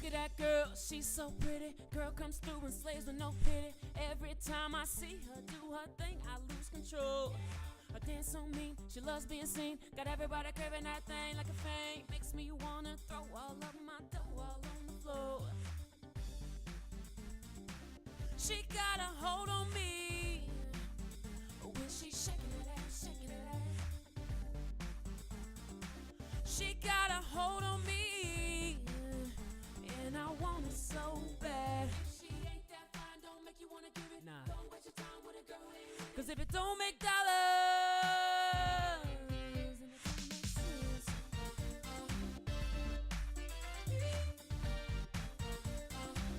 Look at that girl, she's so pretty. Girl comes through and slays with no pity. Every time I see her do her thing, I lose control. Her dance so mean, she loves being seen. Got everybody craving that thing like a fame. Makes me wanna throw all of my dough all on the floor. She got a hold on me when she's shaking that ass, shaking that ass. She got a hold on me, and I want it so bad. If she ain't that fine, don't make you wanna give it. Nah. Don't waste your time with a girl. Cause if it don't make dollars, and it don't make sense.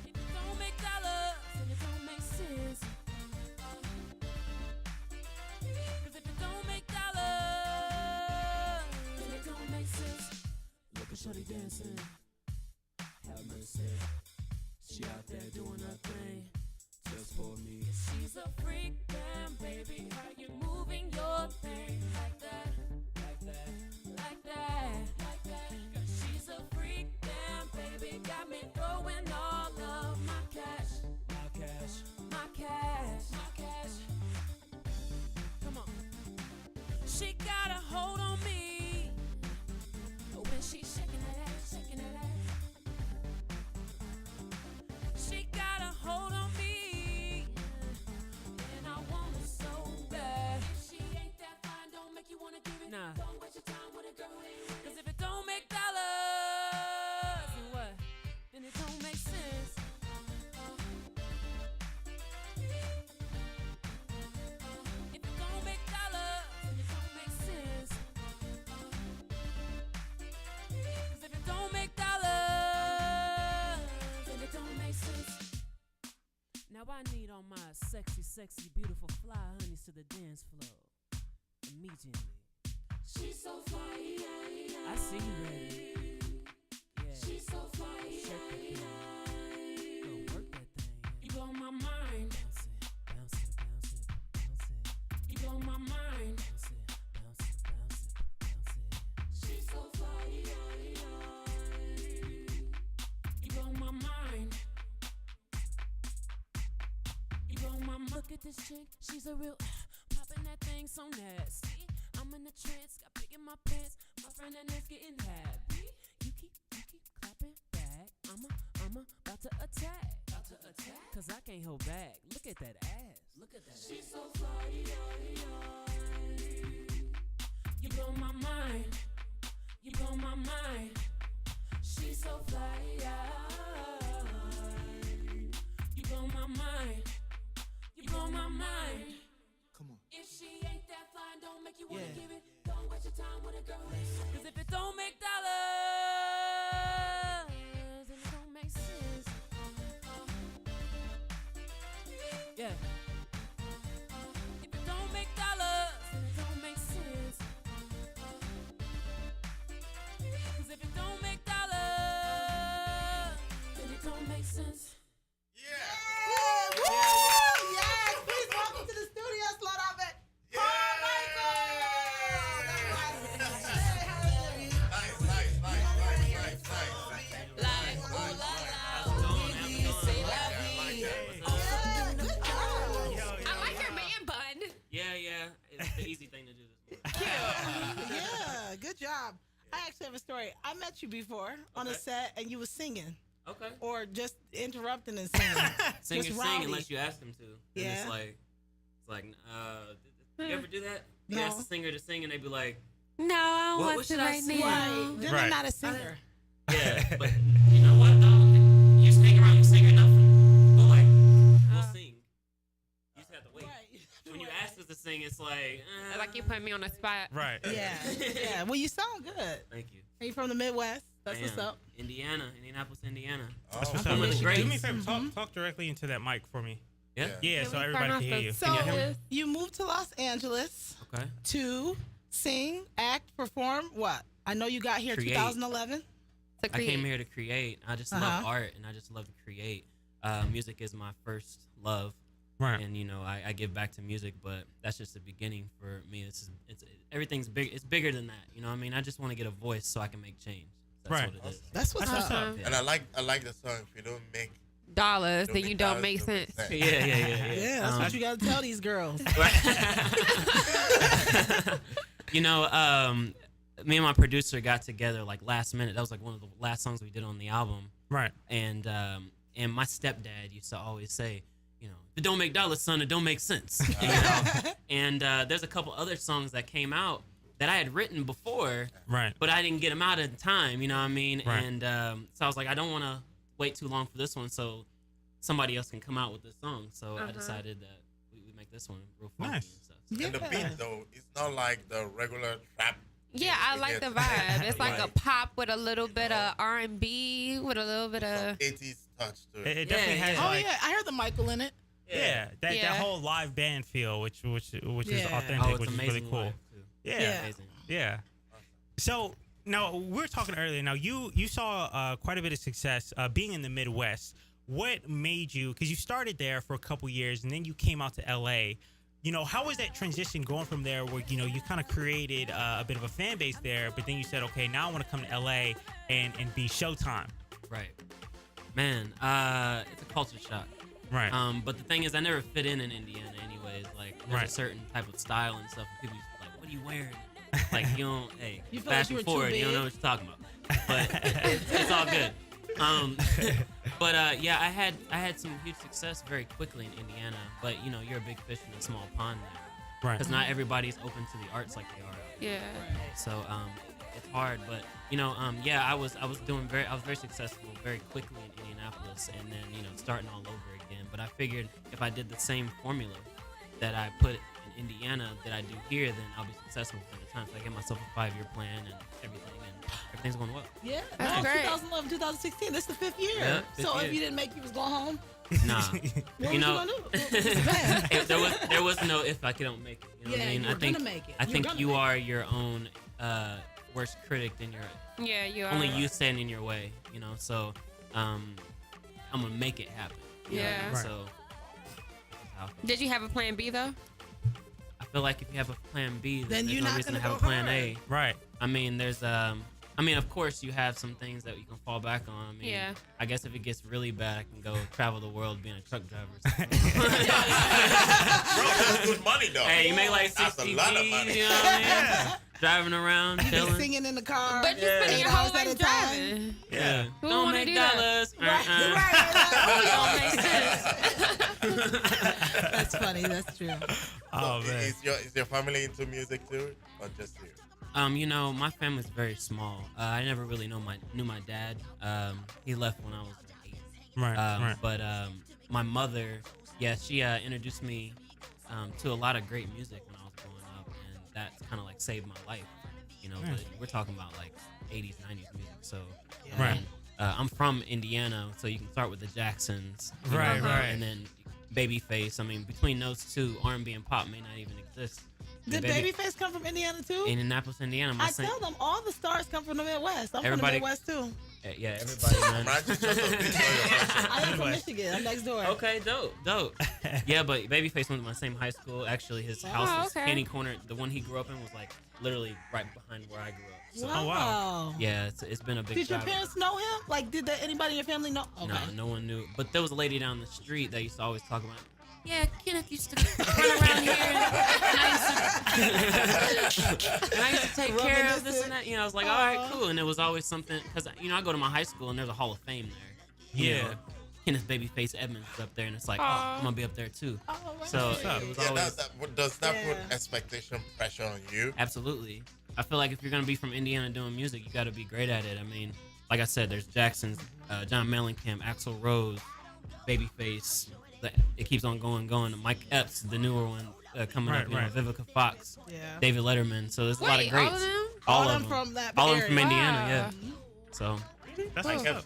If it don't make dollars, and it don't make sense. Cause if it don't make dollars, then it don't make sense. Look at shorty dancing. Have mercy. She out there doing her thing just for me. She's a freak, damn baby. How you moving your thing like that, like that, like that, like that? Cause she's a freak, damn baby. Got me throwing all of my cash, my cash, my cash, my cash. Come on. She got a hold on me when she's shaking that ass, shaking that ass. She got a hold on me, and I want it so bad. If she ain't that fine, don't make you wanna give it. Nah. Don't waste your time with a girl. Cause if it don't make dollars, then what? Then it don't make sense. If it don't make dollars, then it don't make sense. Cause if it don't make dollars, then it don't make sense. Now I need all my sexy, sexy, beautiful fly honeys to the dance floor immediately. She's so fly, I see you ready. Yeah. She's so fly, shake that thing. Go work that thing. You blow my mind. Bounce it, bounce it, bounce it, bounce it. You blow my mind. Bounce it, bounce it, bounce it, bounce it. She's so fly, you blow my mind. You blow my mind. Look at this chick, she's a real popping that thing so nasty. I'm in a trance, got big in my pants. My friend and is getting happy. You keep clapping back. I'm about to attack. Cause I can't hold back. Look at that ass. Look at that. She's so fly. You blow my mind. You blow my mind. She's so fly. You blow my mind. You blow my mind. Come on. If she ain't that fine, don't make you wanna give it. Don't waste your time with a girl. Cause if it don't make dollars, then it don't make sense. Yeah. If it don't make dollars, then it don't make sense. Cause if it don't make dollars, then it don't make sense. Yes, please welcome to the studio, Slow Down Back. Paul I like your man bun. Yeah. It's the easy thing to do this morning. Yeah, good job. I actually have a story. I met you before on a set, and you were singing. Okay. Or just interrupting and singing. Sing Just or sing rowdy. unless you ask them to. And Yeah. it's like, you ever do that? You No. ask the singer to sing and they be like, No, I What want should to I right sing? now. Right. Then I'm Right. not a singer. yeah, but you know what though? You just hang around, you sing enough, but like, we'll sing. You just have to wait. Right. When you ask us to sing, it's like, Like you put me on the spot. Right. Yeah. Yeah. Well, you sound good. Thank you. Are you from the Midwest? That's I what's am. up. Indianapolis, Indiana. That's what's I'm up. from Michigan. Do me a favor. Talk directly into that mic for me. Yeah. Yeah, so we everybody turn can hear off you. the Can you hear me? sound? You moved to Los Angeles Okay. to sing, act, perform. What? I know you got here Create. 2011. To I came create. here to create. I just Uh-huh. love art and I just love to create. Music is my first love. Right. And you know, I give back to music, but that's just the beginning for me. It's everything's big. It's bigger than that. You know what I mean? I just want to get a voice so I can make change. That's Right. what it is. That's what's That's what's up. up. Yeah. And I like the song. If you don't make dollars, then you don't make sense. Yeah. Yeah, that's what you got to tell these girls. You know, me and my producer got together like last minute. That was like one of the last songs we did on the album. Right. And my stepdad used to always say, you know, if it don't make dollars, son, it don't make sense. You know? And there's a couple other songs that came out that I had written before, Right. but I didn't get them out in time. You know what I mean? Right. And so I was like, I don't want to wait too long for this one, so somebody else can come out with this song. So I decided that we make this one real funky Nice. and stuff. Yeah. And the beat though, it's not like the regular trap. Yeah, I like the vibe. It's like a Right. pop with a little bit of R&B, with a little bit of. 80s touch to It, it. it definitely Yeah, has yeah. Oh like yeah, I heard the Michael in it. yeah, that Yeah. whole live band feel, which is Yeah. authentic, Oh, it's which is amazing really cool. live, too. Yeah. Yeah. Amazing. Yeah. So now we were talking earlier. Now you saw quite a bit of success being in the Midwest. What made you? Because you started there for a couple years, and then you came out to LA. You know, how was that transition going from there, where you know you kind of created a bit of a fan base there, but then you said, okay, now I want to come to LA and be Showtime. Right. Man, it's a culture shock. Right. But the thing is, I never fit in Indiana anyways. Like, there's Right. a certain type of style and stuff. And people used to be like, what are you wearing? Like, you don't, hey, You feel like fast you were too forward, you don't big? know what you're talking about. But it's all good. But yeah, I had some huge success very quickly in Indiana. But, you know, you're a big fish in a small pond there. Right. Because not everybody's open to the arts like they are. Yeah. So it's hard, but you know, yeah, I was very successful very quickly in Indianapolis, and then you know starting all over again. But I figured if I did the same formula that I put in Indiana that I do here, then I'll be successful within the time. So I get myself a 5-year plan and everything's going well. Yeah, That's no, great. 2011, 2016. This is the 5th year. Yeah, fifth So year. if you didn't make, you was going home. Nah, What you was know, you gonna do? Man. there was no if I don't make it. You know what Yeah, I mean? you I were think gonna make it. I You were think gonna you make are your own worst critic in your Yeah, you are. only you stand in your way, you know. So, I'm gonna make it happen. you know? Yeah. Right. So, Did you have a plan B though? I feel like if you have a plan B, Then then there's you're no not reason to gonna have a go plan hard. A. Right. I mean, there's I mean, of course, you have some things that you can fall back on. I mean, Yeah. I guess if it gets really bad, I can go travel the world being a truck driver. or something. Bro, that's good money though. Hey, you make like That's 60 a lot of G's, money. you know what I mean? Driving around, You be chilling. singing in the car. But you Yeah. spend 8 your whole hours at life a time. driving. Yeah. Who Don't wanna make do that? dollars. Right, Don't make sense. That's funny. That's true. Oh man. Is your family into music too, or just you? You know, my family's very small. I never really knew my dad. He left when I was 8. Right. Right. But my mother, yeah, she introduced me to a lot of great music when I was growing up, and that's kind of like saved my life. You know, but we're talking about like 80s, 90s music. So, Right. and, I'm from Indiana, so you can start with the Jacksons, you Right, know, right. and then Babyface. I mean, between those two, R&B and pop may not even exist. Did Baby- Babyface come from Indiana too? Indianapolis, Indiana. I tell them all the stars come from the Midwest. I'm Everybody- from the Midwest too. Yeah, everybody, man. I just a picture of your question. I am from Midwest. Michigan. I'm next door. Okay, dope. Yeah, but Babyface went to my same high school. Actually, his house was okay. Candy Corner. The one he grew up in was like literally right behind where I grew up. So, Wow. Oh, wow. yeah, it's been a big Did your drive. parents know him? Like, did anybody in your family know? Okay. No one knew. But there was a lady down the street that used to always talk about. Yeah, Kenneth used to run around here, and I used to take care of this and that. You know, I was like, all right, cool. And it was always something because you know I go to my high school and there's a Hall of Fame there. You Yeah. know, Kenneth Babyface Edmonds is up there, and it's like, oh, I'm gonna be up there too. Oh, right. So what's up. it was Yeah, always does that Yeah. put expectation pressure on you? absolutely. I feel like if you're gonna be from Indiana doing music, you got to be great at it. I mean, like I said, there's Jackson's, John Mellencamp, Axl Rose, Babyface. It keeps on going. Mike Epps, the newer one coming Right, up. You right. know, Vivica Fox, Yeah. David Letterman. So there's a lot of Wait, greats. all of them? All of them them from that All of them from area. Indiana. Yeah. Wow. So That's Like, what's up.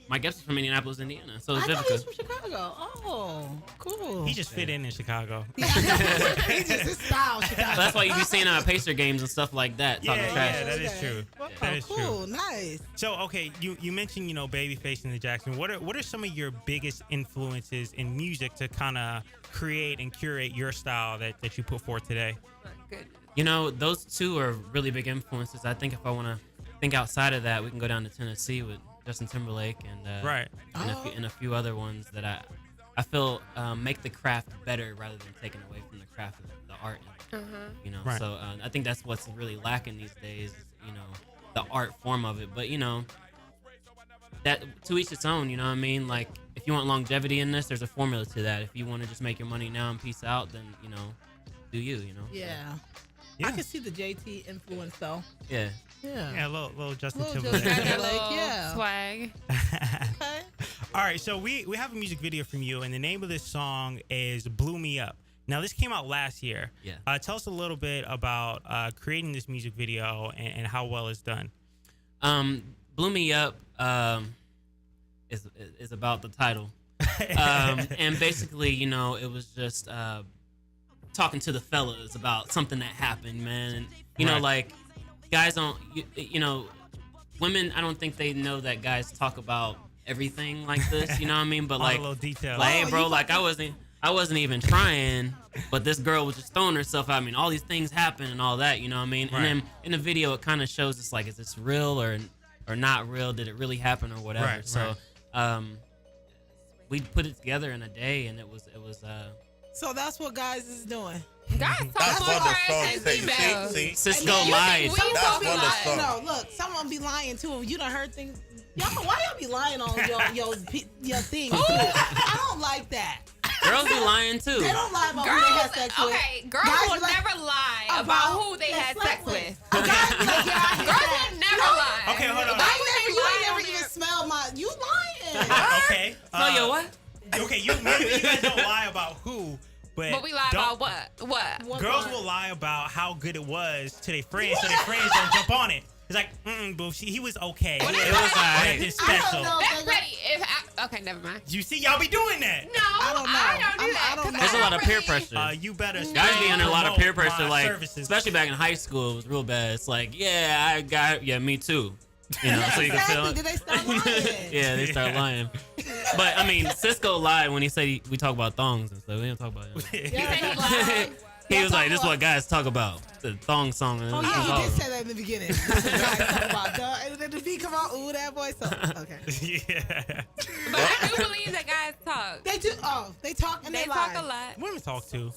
Mike Epps is from Indianapolis, Indiana. So is I thought he was Vivica. from Chicago. Oh, cool. He just fit in Chicago. He just his style, So Chicago. that's why you be seeing Pacer games and stuff like that. Talking Yeah, trash. yeah, that is Okay. true. Wow, That is true. cool, nice. So okay, you mentioned Babyface and the Jackson. What are some of your biggest influences in music to kind of create and curate your style that you put forth today? Good. You know, those two are really big influences. I think if I want to think outside of that, we can go down to Tennessee with Justin Timberlake and Right. and a few other ones that I feel make the craft better rather than taking away from the craft of the art. You know, Right. so I think that's what's really lacking these days. Is, you know, the art form of it. But you know, that to each its own. You know what I mean? Like if you want longevity in this, there's a formula to that. If you want to just make your money now and peace out, then you know, do you? You know? Yeah. Yeah. I can see the JT influence though. Yeah. Yeah. Yeah, a little Justin Little Timberlake. Justin Got that Like, little yeah. swag. Okay. All right, so we have a music video from you, and the name of this song is "Blew Me Up." Now, this came out last year. Yeah. Tell us a little bit about creating this music video and how well it's done. Blew Me Up is about the title. And basically, you know, it was just talking to the fellas about something that happened, man. And, you know, Right. like, guys don't, you know, women, I don't think they know that guys talk about everything like this, you know what I mean? But, All the like, little details. like, hey, Oh, bro, you like, I wasn't even trying, but this girl was just throwing herself out. I mean, all these things happen and all that, you know what I mean? Right. And then in the video, it kind of shows us, like, is this real or not real? Did it really happen or whatever? Right, So, we put it together in a day, and it was So that's what guys is doing. Guys That's talk what more the song and says. females. See? Cisco And then lied. We Someone talk be what the lying. song- No, look, someone be lying too. You done heard things. Y'all, why y'all be lying on your thing too? I don't like that. Girls be lying too. They don't lie about who they Girls, had sex with. okay, girls Guys will be like, never lie about who they had sex with. Guys be like, yeah, I hate Girls that. will never lie. Okay, hold on. You ain't lie never on even there. smelled my. You lying. Okay. No, yo, what? Okay, you guys don't lie about who, But we lie don't- about what? What Girls part? will lie about how good it was to their friends, so their friends don't jump on it. It's like, boo, he was okay. It was alright. Nothing I special. don't know. That's petty. Okay, never mind. You see, y'all be doing that. No, I don't know. I don't do I that. don't 'cause know. There's a lot of peer already- pressure. You better. Guys be under a lot of peer promote pressure, my like services. especially back in high school, it was real bad. It's like, yeah, me too. You know, so you can feel Exactly. it. Did they start lying? Yeah, they start lying. But I mean, Cisco lied when he said we talk about thongs and stuff. We don't talk about it. Yeah. He lied. He was like, "This is what guys talk about." The thong song. And Oh it was yeah, he all- did say that in the beginning. That's what guys talk about, duh. And then the beat come out, ooh, that voice. So, okay. Yeah. But I do believe that guys talk. They do. Oh, they talk and They they, talk lie. a lot. Women talk too.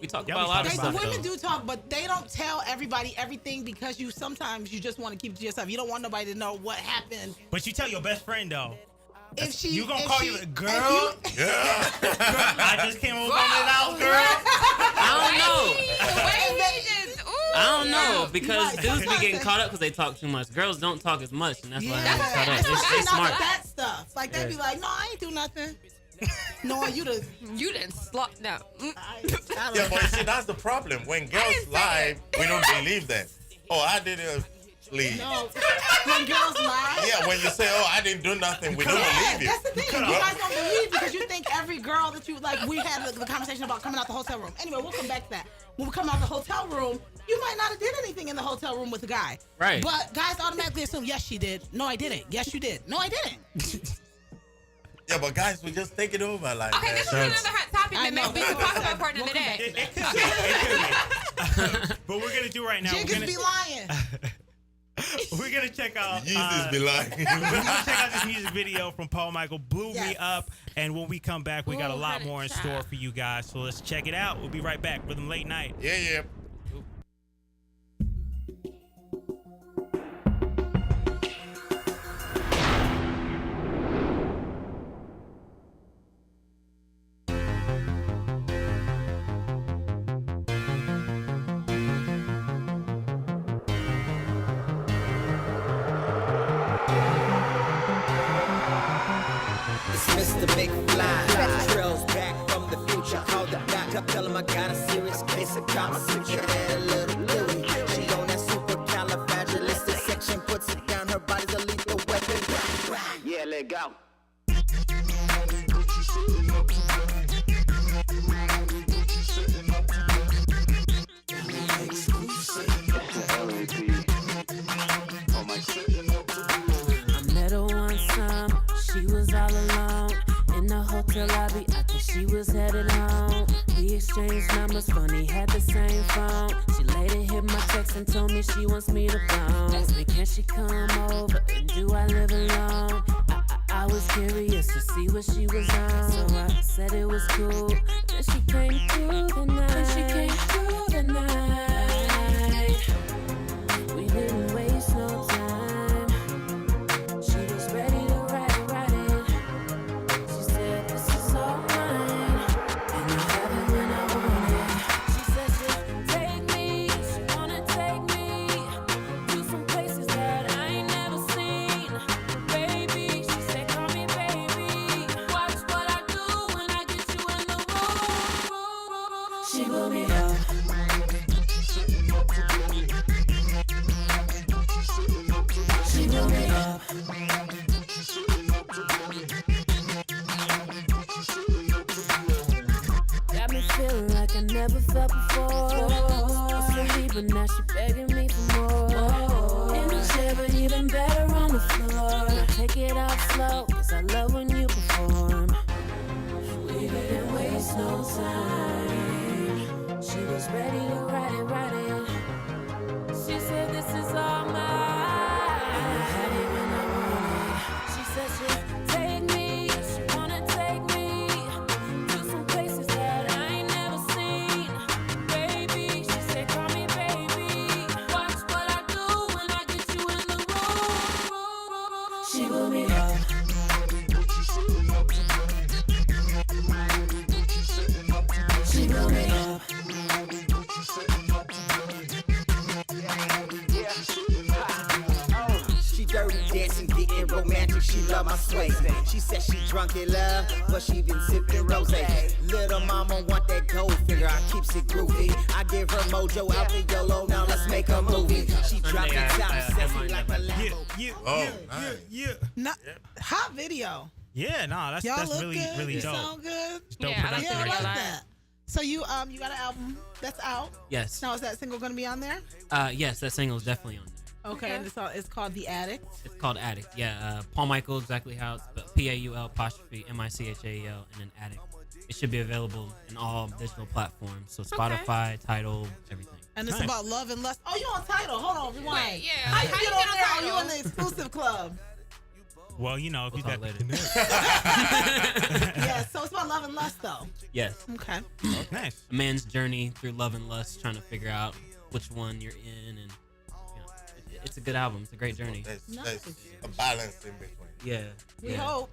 We talk Y'all about a lot of be They, talking stuff. women though. do talk, but they don't tell everybody everything because sometimes you just want to keep it to yourself. You don't want nobody to know what happened. But you tell your best friend though. If she, You gonna if call she- you a if girl? you- Yeah. I just came over from the house, girl. I don't know. The way he just, ooh. I don't know because right. dudes be Sometimes getting they- cause up because they talk too much. Girls don't talk as much, and that's why Yeah, they get caught up. that's They what I know smart. about that stuff. Like they be like, no, I ain't do nothing. Knowing you to, You didn't slot. No. I don't Yeah, know. but you see, that's the problem. When girls didn't say lie, we don't believe them. Oh, I didn't leave. No, when girls lie. Yeah, when you say, oh, I didn't do nothing, we don't Yeah, believe you. that's the thing. You guys don't believe because you think every girl that you like. We had the conversation about coming out the hotel room. Anyway, we'll come back to that. When we come out the hotel room, you might not have did anything in the hotel room with a guy. Right. But guys automatically assume, yes, she did. No, I didn't. Yes, you did. No, I didn't. Yeah, but guys, we just take it over like Okay, this is that. another hot topic I that know. we can talk about for another day. It could be. It could be. But we're gonna do right now. Jiggers be lying. We're gonna check out. Yeezys be lying. We're gonna check out this music video from Paul Michael, "Blew Me Yes. Up," and when we come back, we got a Ooh, lot honey more in child. store for you guys. So let's check it out. We'll be right back with them late night. Yeah, yeah. It's Mr. Big Fly. Trails back from the future. Call the doctor, tell him I got a serious case of Kama Sutra. That little Louie. She on that supercalifragilistic section. Puts it down, her body's a lethal weapon. Yeah, let go. I met her one time, she was all alone in the hotel lobby baby, I think she was headed home. We exchanged numbers, funny, had the same phone. She later hit my text and told me she wants me to bone. Asked me, can she come over, and do I live alone? I was curious to see what she was on, so I said it was cool. Then she came through the night. We didn't waste no time. She was ready to ride it. She said, this is all mine, and I have it when I want it. She said, just take me. She wanna take me to some places that I ain't never seen. Baby, she said, call me baby. Watch what I do when I get you in the room. She blew me up. She blew me up. Got me feeling like I never felt before. Sleep, but now she begging me for more. In the chair, but even better on the floor. Take it off slow, cause I love when you perform. We didn't waste no time. She was ready to ride it. She said, this is all mine. And I had it when I wanted. She said, just take me. She wanna take me to some places that I ain't never seen. Baby, she said, call me baby. Watch what I do when I get you in the room. She blew me up. She blew me up. She dirty dancing, getting romantic, she love my sway. She said she drunk in love, but she been sipping rosé. Little mama want that gold figure, I keeps it groovy. I give her mojo out the YOLO, now let's make a movie. She dropped it top, sexy like a Lambo. Yeah. Not, hot video. Yeah, no, Y'all that's look really, good. really You dope. sound good. It's dope Yeah, I like production Yeah, I right like there. that. So you got an album that's out. Yes. Now is that single gonna be on there? Yes, that single is definitely on there. Okay, and it's called The Addict. It's called Addict. Yeah, Paul Michael, exactly how it's spelled. PAUL apostrophe MICHAEL and then Addict. It should be available in all digital platforms. So Spotify, Tidal, everything. And it's Nice. about love and lust. Oh, you on Tidal? Hold on, rewind. Wait, yeah. How you How get you on get on there? Oh, you Tidal? on the exclusive club? Well, you know, if We'll you got talk the later. Yeah. So it's about love and lust, though. Yes. Okay. Nice. A man's journey through love and lust, trying to figure out which one you're in, and it's a good album. It's a great journey. There's a balance in between. Yeah. We yeah. hope.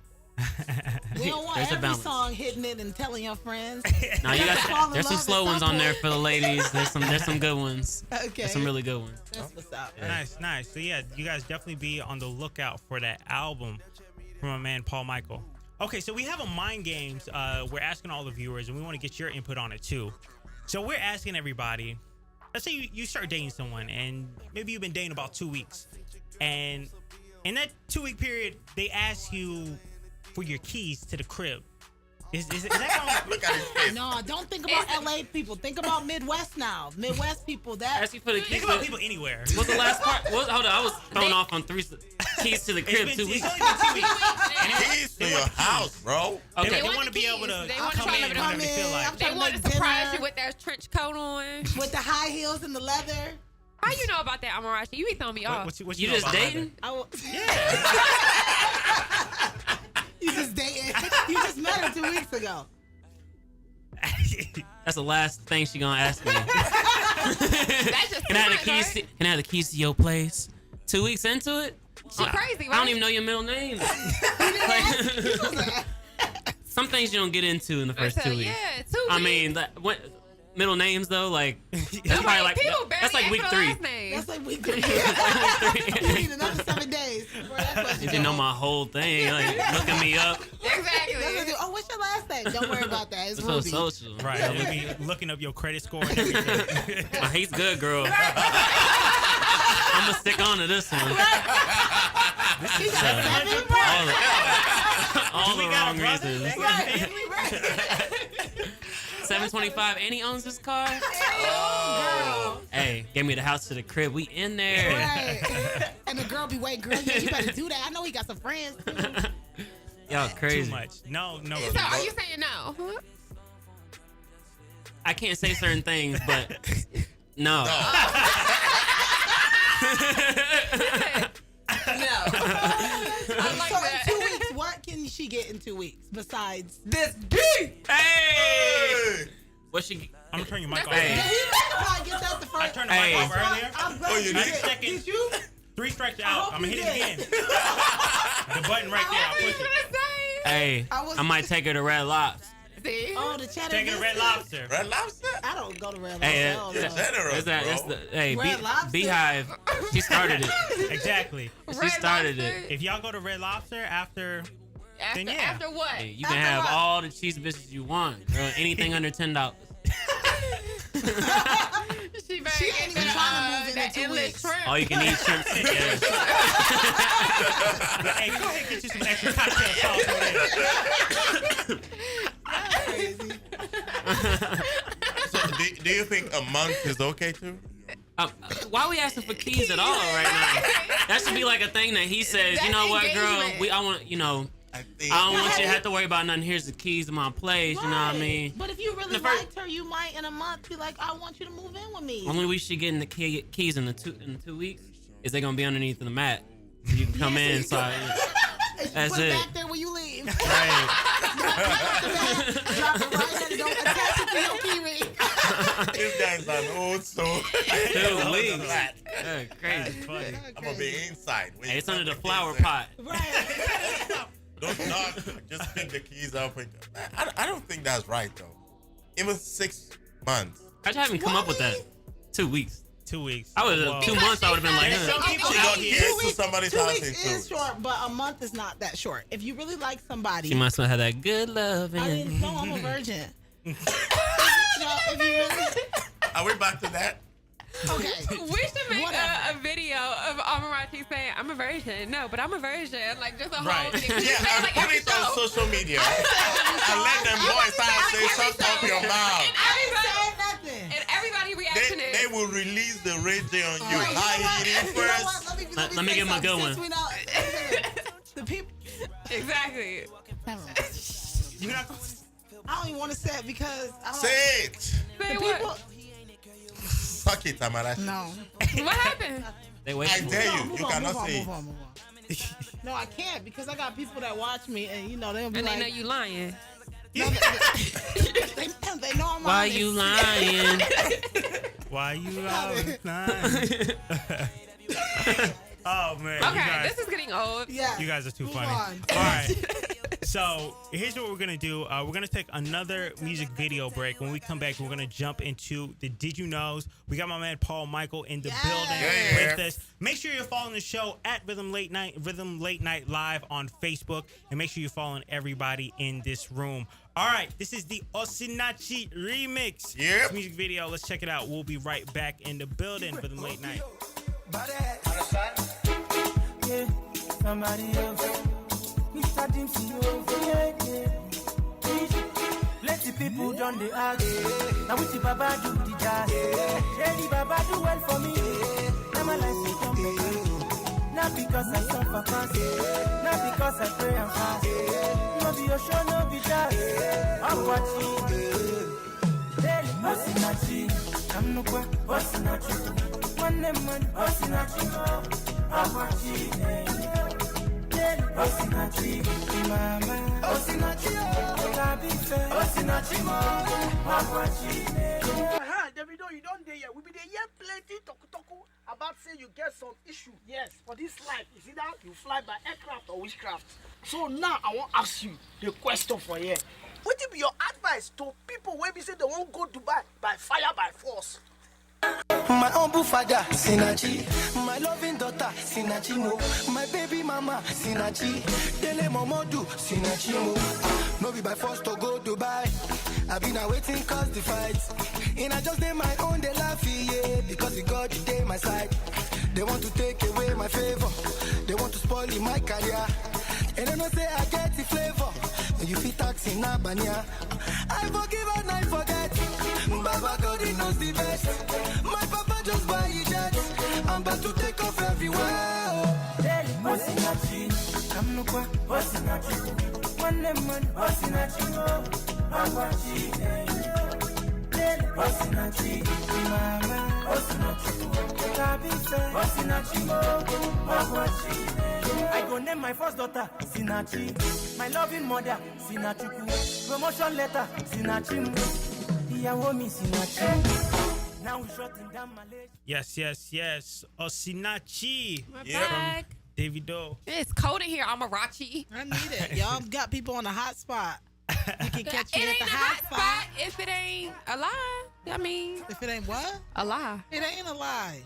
We don't want There's a every balance. song hitting it and telling your friends. No, you Fall got in there's some love slow at ones some on there point. for the ladies. There's some good ones. Okay. There's some really good ones. That's what's up. Nice. So yeah, you guys definitely be on the lookout for that album from my man Paul Michael. Okay, so we have a mind games. We're asking all the viewers, and we want to get your input on it too. So we're asking everybody. Let's say you start dating someone, and maybe you've been dating about 2 weeks, and in that 2-week period, they ask you for your keys to the crib. Is that going? Look at his face. No, don't think about LA people. Think about Midwest now. Midwest people. That Ask you for the keys. Think about people anywhere. What's the last part? Hold on, I was thrown off on keys to the crib 2 weeks. It's only been 2 weeks. Keys to your house, bro. Okay. They want want to the be able keys. to They want come to in try to whenever come they feel in. like. I'm They trying want to make surprise dinner you with their trench coat on. with the high heels and the leather. How you know about that, Amarachi? You be throwing me off. What You know just about dating? I will, Yeah. you just dated. You just met her 2 weeks ago. That's the last thing she gonna ask me. That's just Can I have the too much, keys? right? Can I have the keys to your place? 2 weeks into it? She crazy, I don't right? even know your middle name. Some things you don't get into in the first 2 weeks. Yeah, 2 weeks. I mean, what middle names though? Like that's probably like people barely that's like ask week for 3. last names. That's like week 3. You need another 7 days before that question. You didn't know my whole thing, like looking me up. Exactly. Oh, what's your last name? Don't worry about that. It's It's so Ruby. social. Right. You'll be looking up your credit score and everything. He's good, girl. I'm gonna stick on to this one. She got a 7? All the We got a wrong brother? reasons. Right. 725, and he owns this car. Oh, Hey, gave me the house to the crib. We in there. right. And the girl be waiting, girl, yeah, you better do that. I know he got some friends too. Y'all crazy. Too much. No. So are you saying no? I can't say certain things, but no. No. I like So that. in 2 weeks, what can she get in 2 weeks besides? This D. Hey! What she? I'm gonna turn your mic off. Hey. Yeah, he probably get that the first. I turned the mic off earlier. I'm glad Oh, you you did. did? Seconds. Did you? 3 strikes I out. hope I'm gonna you hit it did. again. The button right there. I'll push it. Hey, I might take her to Red Lobster. See? Oh, the cheddar. Take it to Red biscuit. Lobster. Red Lobster? I don't go to Red Lobster. Hey, I don't You're know. generous, That's bro. hey, Red Lobster? Beehive. She started it. Exactly. She started Lobster? it. If y'all go to Red Lobster after, then yeah. After what? Hey, you can have all the cheese biscuits you want, girl. Anything under $10. She She ain't even trying to move in that 2 endless weeks. shrimp. All you can eat shrimp. Yeah. Hey, go ahead and get you some extra cocktail sauce over there. So do you think a month is okay too? Why are we asking for keys at all right now? That should be like a thing that he says. You That's know what, girl? engagement. I want. You know, I think. I don't want you to have to worry about nothing. Here's the keys to my place. You know what I Right. mean? But if you really The first- liked her, you might in a month be like, I want you to move in with me. Only we should get in the keys in the 2 weeks is they gonna be underneath the mat. So you can come in. So that's Put it it. back there when you leave. Right. Drop it right there. Don't attach it to your key ring. This guy's an old soul. 2 weeks. Right. Crazy. Funny. I'm gonna be inside. Hey, it's under the flower keys. pot. Right. Don't knock. Just pick the keys up. And I don't think that's right though. It was 6 months. How'd you haven't come up with that? 2 weeks. 2 weeks. I would Whoa. 2 months. I would have been like, Some people She out got here. keys to somebody's 2 house weeks in 2 is weeks. short, but a month is not that short. If you really like somebody, she must have had that good love. I didn't know I'm a virgin. No, if you really, Are we back to that? okay. We should make Whatever. a video of Amarachi saying, I'm a virgin. No, but I'm a virgin. Like, just a whole Right. thing. We Yeah, should say, and like, put every it on show. social media. And let them boys out say, shut up your mouth. I didn't say nothing. And everybody reaction They is. will release the radio on you. Right, How you eat it you know what? first? Let me say give him a good something one. since we know- The people. Exactly. You not, I don't even want to say it because I don't. Say it. Say The what? people. Suck it, Amarachi. No. What happened? They wait. I dare you. Move You on, cannot move on, say move it. on, move on. No, I can't because I got people that watch me and you know they'll be And like, they know you lying. they know I'm Why honest. you lying? why you always lying? Oh man. Okay, you guys, this is getting old. Yeah. you guys are too Move funny. on. All right. So here's what we're gonna do. We're gonna take another music video break. When we come back, we're gonna jump into the Did You Knows. We got my man Paul Michael in the building Yeah. with us. Make sure you're following the show at Rhythm Late Night Live on Facebook, and make sure you're following everybody in this room. All right, this is the Osinachi remix. Yep. Music video. Let's check it out. We'll be right back in the building. Rhythm Late Night. Yeah, somebody else. Mr. Dempsey, yeah. Plenty people done the ask. Now which Baba do the jazz? Shady Baba do well for me. Now my life is done better. Not because I suffer fast. Not because I pray and fast. No be your show, no be jazz. I'm watching. Daily, Osinachi. I'm no kwa, Osinachi. One man, Osinachi. I'm watching. Osinachi, mama, Osinachi, Otabife, Osinachi, mama, Davido, you don't dare yet. We be there yet plenty talk about say you get some issue. Yes, for this life, is either you fly by aircraft or witchcraft. So now I want to ask you the question for here. What would be your advice to people when we say they won't go Dubai by fire by force? my humble father, Sinachi, my loving daughter, Sinachi, mo, my baby mama, Sinachi, Dele Momodu, Sinachi, mo. No be by force to go Dubai. I've been waiting cause the fight. And I just did my own, they laugh, yeah, because the God the day my side. They want to take away my favor. They want to spoil my career. And they don't say I get the flavor. And you feel taxing Abanya. I forgive and I forget. Baba God, he knows the best. My papa just buy it jet. I'm about to take off everywhere. Osinachi, I'm Onukwa, Osinachi. One lemon, Osinachi. Agwachi, Osinachi. Mama, Osinachi. Tabife, Osinachi. Agwachi. I go name my first daughter, Sinachi. My loving mother, Sinachuku. Promotion letter, Sinachi. Iyawo mi Sinachi. Now we shutting down Malaysia. Yes. Osinachi. We're back. Davido. It's cold in here, Amarachi. I need it. Y'all got people on the hot spot. You can catch me It at ain't the a hot spot. if it ain't a lie. I mean, If it ain't what? a lie. It ain't a lie.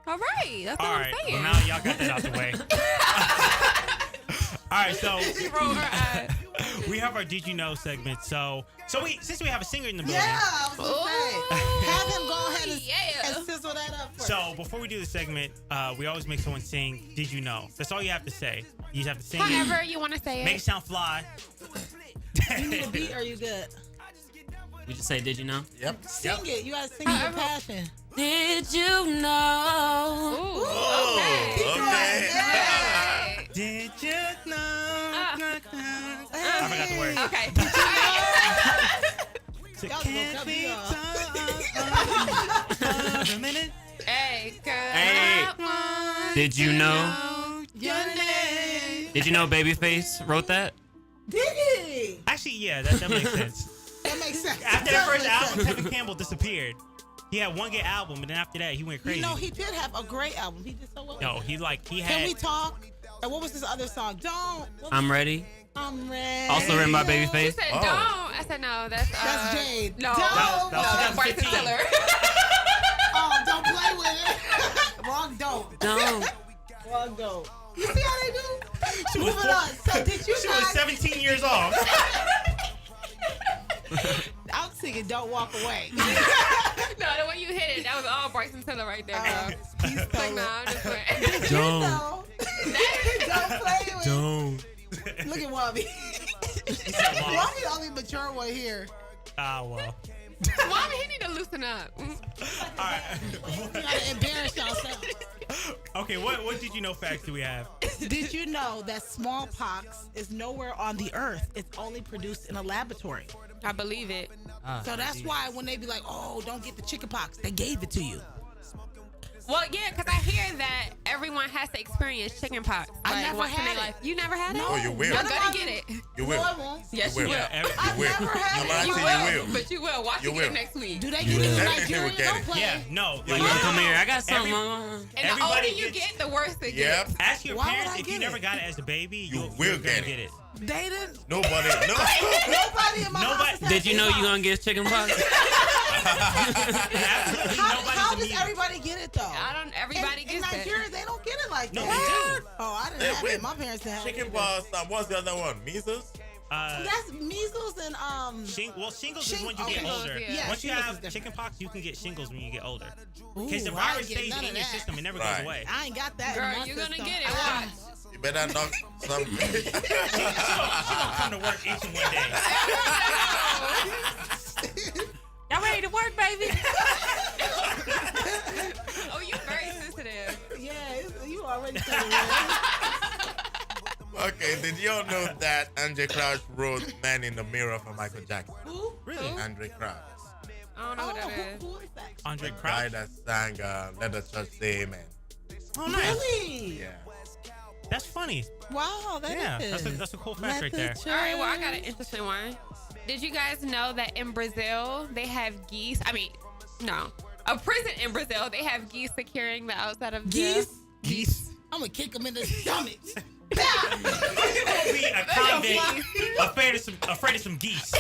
All right, that's All what right. I'm saying. Well, now y'all got that out the way. All right, so She rolled her eyes. we have our Did You Know segment. So since we have a singer in the building. Yeah, I was gonna say. Have him go ahead and Yeah. sizzle that up first. So before we do the segment, we always make someone sing Did You Know? That's all you have to say. You just have to sing it. However you want to say Make it it. sound fly. You need a beat or you good? You just say, did you know? Yep. Sing it. You gotta sing it with passion. Did you know? Ooh, Okay. okay. Did you know? I forgot the word. Okay. So Y'all can't gonna cut be me off. told a minute. Hey, girl. Hey. Did you know? Your name. Did you know Babyface wrote that? Did he? Actually, yeah, that makes sense. That makes sense. After That that first makes album, sense. Tevin Campbell disappeared. He had one good album, and then after that, he went crazy. You know, he did have a great album. He did so well. No, he Can had. we talk? And what was this other song? I'm ready. I'm ready. Also written by She Babyface. said, Oh. don't. I said, no, that's Jade. No, Don't. That was Bryson 2015. Tiller. Oh, don't play with it. Wrong dope. Don't. Wrong dope. You see how they do? She was Moving on. So did you She was guys? 17 years old. I'm singing "Don't Walk Away." No, the way you hit it, that was all Bryson Tiller right there, bro. He's Like, no, I'm just playing. Did you Don't. know? Don't play with it. Don't. Look at Wobby. Wobby the only mature one here. Ah, well. Mommy, he need to loosen up. All right. You gotta embarrass yourself. Okay, what did you know facts do we have? Did you know that smallpox is nowhere on the earth? It's only produced in a laboratory. I believe it. So that's why when they be like, "Oh, don't get the chickenpox," they gave it to you. Well, yeah, because I hear that everyone has to experience chickenpox. I never once in had their it. life. You never had it? Oh, you will. You're gonna get it. You will. No, I won't. Yes, You you will. will. I've You will. never had No, I it. You say will, you will. but you will. Watch You you get will. it next week. Do they get it in Definitely Nigeria? will get Don't it. play. Yeah, no. You Like, wanna come here? I got something. And the Everybody older you gets- get, the worse it Yep. gets. Ask your Why would parents I if you get never it? got it as a baby. You you're will gonna get it. They didn't. Nobody. No. Nobody in my house has Did you know chickenpox. you gonna get chickenpox? Absolutely How nobody's does immune. everybody get it though? I don't. Everybody in gets it. Nigeria, they don't get it like No, that. they do. Oh, I didn't Hey, have wait. it. My parents didn't have Chicken it. balls. What's the other one? Measles. That's measles and Shingles is when you get Shingles, older. yeah. Once you shingles have is different. chickenpox, you can get shingles when you get older. Ooh, Because the I virus ain't get stays none in of your that. system, it never Right. goes away. I ain't got that. in Girl, my you're gonna system. get it. Watch. You better knock some. She gonna come to work each and one day. Y'all ready to work, baby? Oh, you're very sensitive. Yeah, you already said it. Okay, did y'all know that Andre Crouch wrote "Man in the Mirror" for Michael Jackson? Who? Really? Andre Crouch, I don't know Oh, what that is. who is that? Andre the guy Crouch. that sang "Let the Church Say Amen." Oh, nice. Really? Yeah. That's funny. Wow, that Yeah, is. that's a cool fact Let right the there. church- All right, well, I got an interesting one. Did you guys know that in Brazil, they have geese? I mean, no. A prison in Brazil, they have geese securing the outside of jail. Geese? I'm gonna kick him in the stomach. Be a convict afraid of some geese.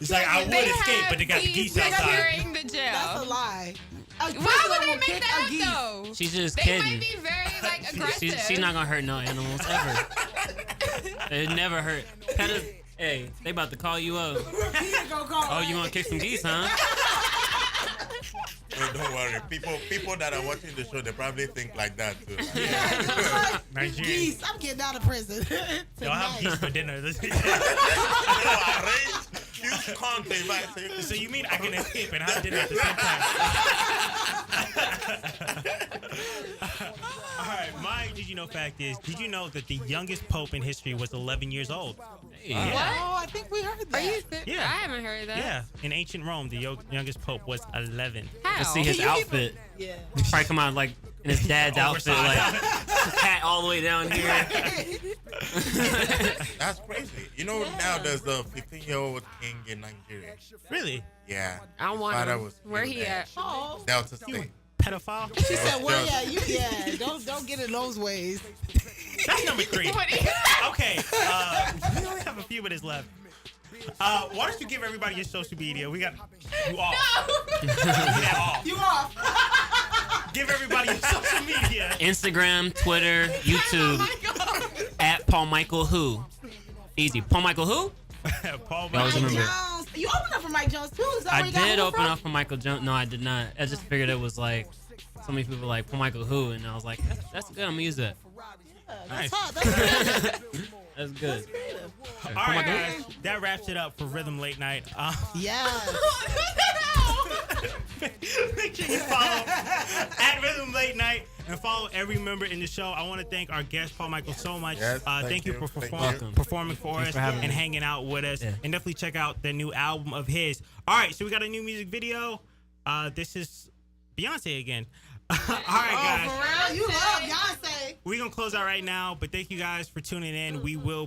It's like I would They escape, have but they got the geese outside. securing the That's a jail. lie. Why would they make that up, though? She's just They kidding. might be very, like, aggressive. She's not gonna hurt no animals ever. It never hurt. Hey, they about to call you up. Oh, you wanna kick some geese, huh? Oh, don't worry. People that are watching the show, they probably think like that too. Nigerian. Geese. I'm getting out of prison. Y'all have geese for dinner. Use content, right? So you mean I can escape and have dinner at the same time? All right, my did you know fact is, did you know that the youngest pope in history was 11 years old? Hey. Yeah. Oh, I think we heard that. Are you serious? Yeah. I haven't heard that. Yeah, in ancient Rome, the youngest pope was 11. How? Let's see his outfit. Yeah. Probably come out like in his dad's outfit, like his hat all the way down here. That's crazy. You know, now there's a 15-year-old king in Nigeria. Really? Yeah. I want Thought that him. was Where really he bad. at? Oh. Delta State. Pedophile? She said, "Well, yeah, don't get in those ways." That's number 3. Okay, we only have a few minutes left. Why don't you give everybody your social media? We got you off. Yeah, off. You off? Give everybody your social media. Instagram, Twitter, YouTube, at Paul Michael Who. Easy. Paul Michael Who? Paul That was Mike remember. Jones. You opened up for Mike Jones too. Is that I where you got did Who open from? up for Michael Jones. No, I did not. I just figured it was like so many people were like Paul Michael Who, and I was like, that's good. I'm gonna use that. Nice. Hot. That's That's good. All right, guys, that wraps it up for Rhythm Late Night. yes. Make sure you follow at Rhythm Late Night and follow every member in the show. I want to thank our guest, Paul Michael, so much. Yes, thank you for Thank you. performing for Thanks us for having and me. hanging out with us. Yeah. And definitely check out the new album of his. All right, so we got a new music video. This is Beyonce again. All right, guys. For real? You love Beyonce. We're going to close out right now, but thank you guys for tuning in. We will